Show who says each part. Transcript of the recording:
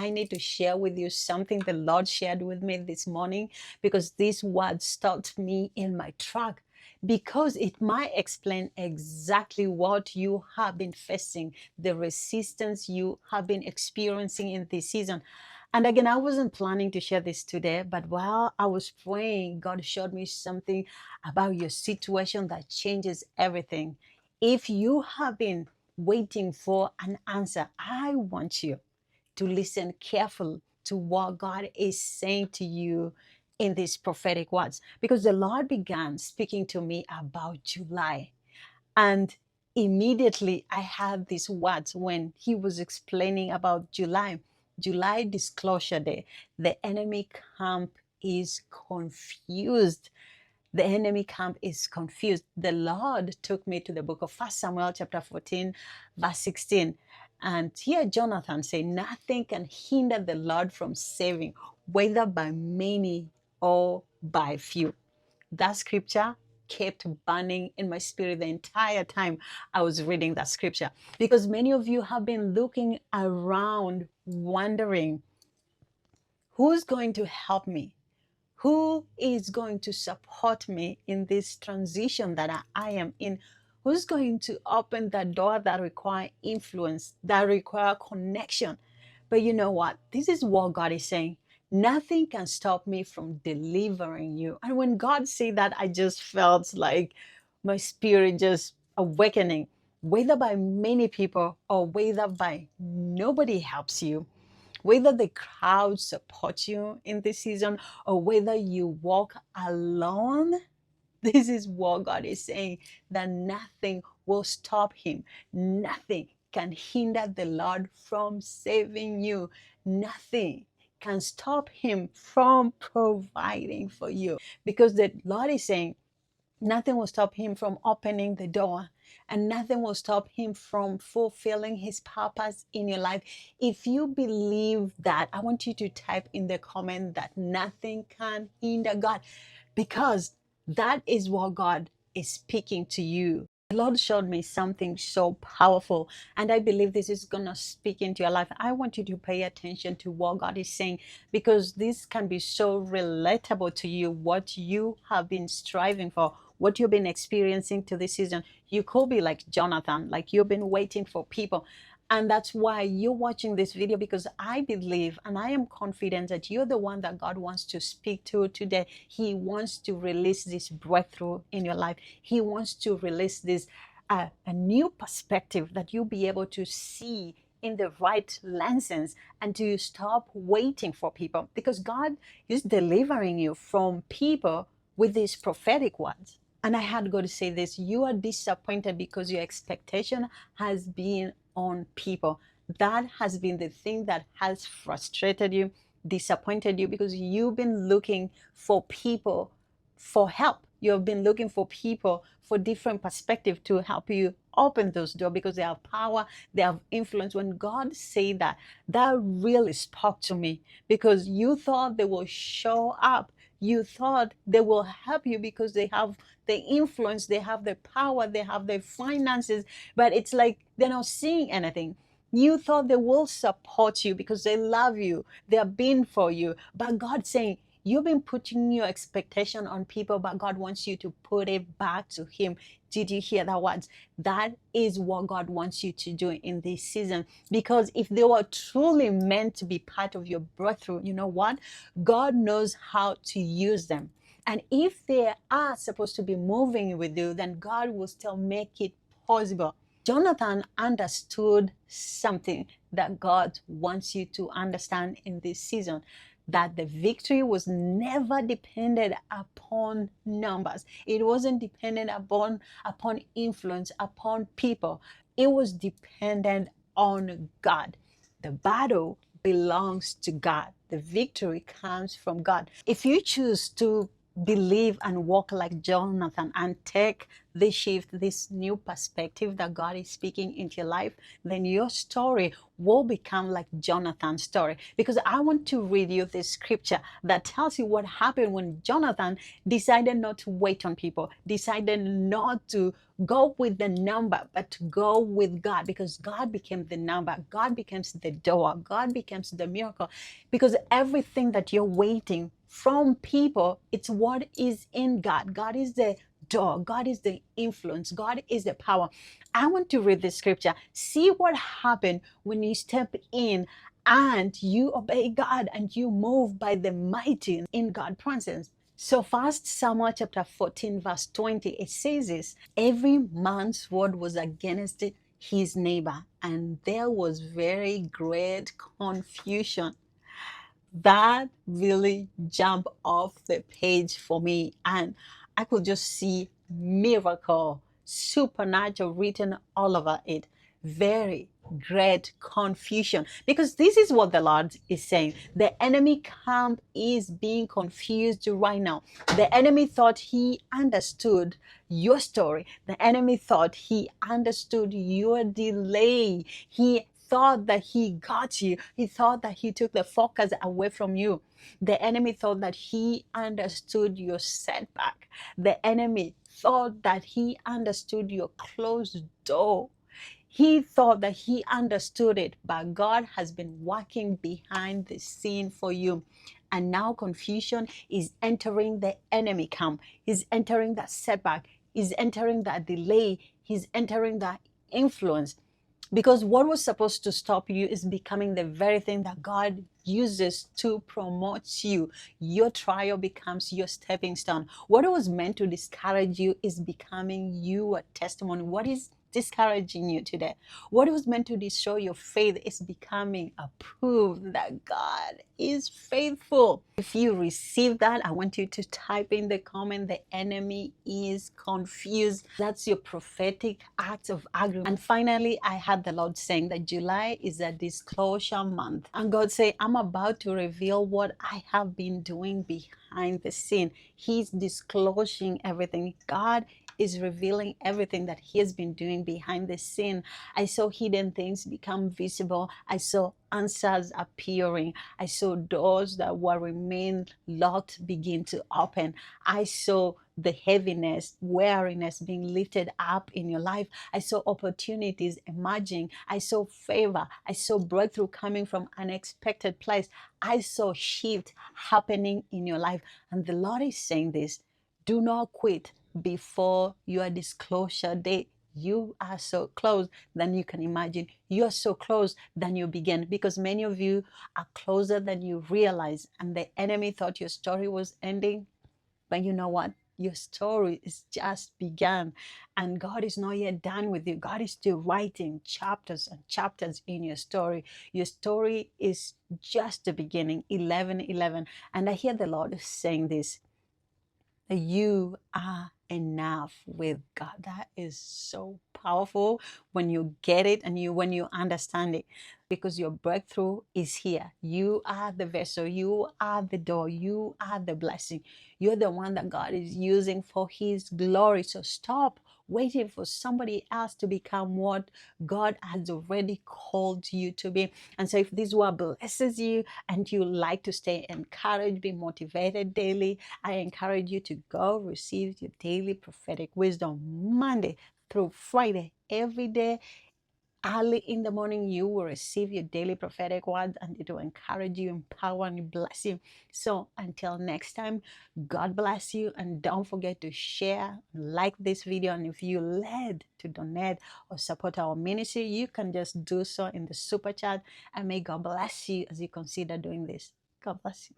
Speaker 1: I need to share with you something the Lord shared with me this morning, because this word stopped me in my track, because it might explain exactly what you have been facing, the resistance you have been experiencing in this season. And again, I wasn't planning to share this today, but while I was praying, God showed me something about your situation that changes everything. If you have been waiting for an answer, I want you to listen carefully to what God is saying to you in these prophetic words, because the Lord began speaking to me about July. And immediately I had these words when he was explaining about July. July disclosure day. The enemy camp is confused. The enemy camp is confused. The Lord took me to the book of 1 Samuel chapter 14, verse 16. And here Jonathan said, nothing can hinder the Lord from saving, whether by many or by few. That scripture kept burning in my spirit the entire time I was reading that scripture, because many of you have been looking around wondering, who's going to help me? Who is going to support me in this transition that I am in? Who's going to open that door that require influence, that require connection? But you know what? This is what God is saying. Nothing can stop me from delivering you. And when God said that, I just felt like my spirit just awakening, whether by many people or whether by nobody helps you, whether the crowd supports you in this season or whether you walk alone. This is what God is saying, that nothing will stop him. Nothing can hinder the Lord from saving you. Nothing can stop him from providing for you, because the Lord is saying, nothing will stop him from opening the door, and nothing will stop him from fulfilling his purpose in your life. If you believe that, I want you to type in the comment that nothing can hinder God, because that is what God is speaking to you. The Lord showed me something so powerful, and I believe this is going to speak into your life. I want you to pay attention to what God is saying, because this can be so relatable to you, what you have been striving for, what you've been experiencing to this season. You could be like Jonathan, like you've been waiting for people. And that's why you're watching this video, because I believe and I am confident that you're the one that God wants to speak to today. He wants to release this breakthrough in your life. He wants to release this a new perspective that you'll be able to see in the right lenses, and to stop waiting for people, because God is delivering you from people with these prophetic words. And I had God say this: you are disappointed because your expectation has been on people. That has been the thing that has frustrated you, disappointed you, because you've been looking for people for help. You've been looking for people for different perspective to help you open those doors, because they have power, they have influence. When God said that, that really spoke to me, because you thought they will show up. You thought they will help you because they have the influence, they have the power, they have the finances, but it's like they're not seeing anything. You thought they will support you because they love you, they're being for you. But God's saying, you've been putting your expectation on people, but God wants you to put it back to him. Did you hear that words? That is what God wants you to do in this season. Because if they were truly meant to be part of your breakthrough, you know what? God knows how to use them. And if they are supposed to be moving with you, then God will still make it possible. Jonathan understood something that God wants you to understand in this season, that the victory was never dependent upon numbers. It wasn't dependent upon influence, upon people. It was dependent on God. The battle belongs to God. The victory comes from God. If you choose to believe and walk like Jonathan and take this shift, this new perspective that God is speaking into your life, then your story will become like Jonathan's story. Because I want to read you this scripture that tells you what happened when Jonathan decided not to wait on people, decided not to go with the number, but to go with God, because God became the number, God becomes the door, God becomes the miracle. Because everything that you're waiting from people, it's what is in God. God is the door, God is the influence, God is the power. I want to read the scripture. See what happened when you step in and you obey God and you move by the mighty in God's presence. So first Samuel chapter 14 verse 20, it says this: every man's word was against his neighbor, and there was very great confusion. That really jumped off the page for me, and I could just see miracle, supernatural written all over it. Very great confusion, because this is what the Lord is saying. The enemy camp is being confused right now. The enemy thought he understood your story. The enemy thought he understood your delay. He thought that he got you. He thought that he took the focus away from you. The enemy thought that he understood your setback. The enemy thought that he understood your closed door. He thought that he understood it, but God has been working behind the scene for you. And now confusion is entering the enemy camp. He's entering that setback. He's entering that delay. He's entering that influence. Because what was supposed to stop you is becoming the very thing that God uses to promote you. Your trial becomes your stepping stone. What was meant to discourage you is becoming you a testimony. What is discouraging you today? What was meant to destroy your faith is becoming a proof that God is faithful. If you receive that, I want you to type in the comment, the enemy is confused. That's your prophetic act of agreement. And finally, I had the Lord saying that July is a disclosure month. And God said, I'm about to reveal what I have been doing behind the scene. He's disclosing everything. God is revealing everything that he has been doing behind the scene. I saw hidden things become visible. I saw answers appearing. I saw doors that were remain locked begin to open. I saw the heaviness, weariness being lifted up in your life. I saw opportunities emerging. I saw favor. I saw breakthrough coming from unexpected place. I saw shift happening in your life. And the Lord is saying this: do not quit before your disclosure date. You are so close than you can imagine. You are so close than you begin, because many of you are closer than you realize. And the enemy thought your story was ending, but you know what? Your story is just began, and God is not yet done with you. God is still writing chapters and chapters in your story. Your story is just the beginning. 11:11. And I hear the Lord saying this: you are enough with God. That is so powerful when you get it and when you understand it, because your breakthrough is here. You are the vessel, you are the door, you are the blessing. You're the one that God is using for his glory. So stop waiting for somebody else to become what God has already called you to be. And so if this word blesses you and you like to stay encouraged, be motivated daily, I encourage you to go receive your daily prophetic wisdom Monday through Friday. Every day, early in the morning, you will receive your daily prophetic words, and it will encourage you, empower, and bless you. So until next time, God bless you. And don't forget to share, like this video. And if you're led to donate or support our ministry, you can just do so in the super chat. And may God bless you as you consider doing this. God bless you.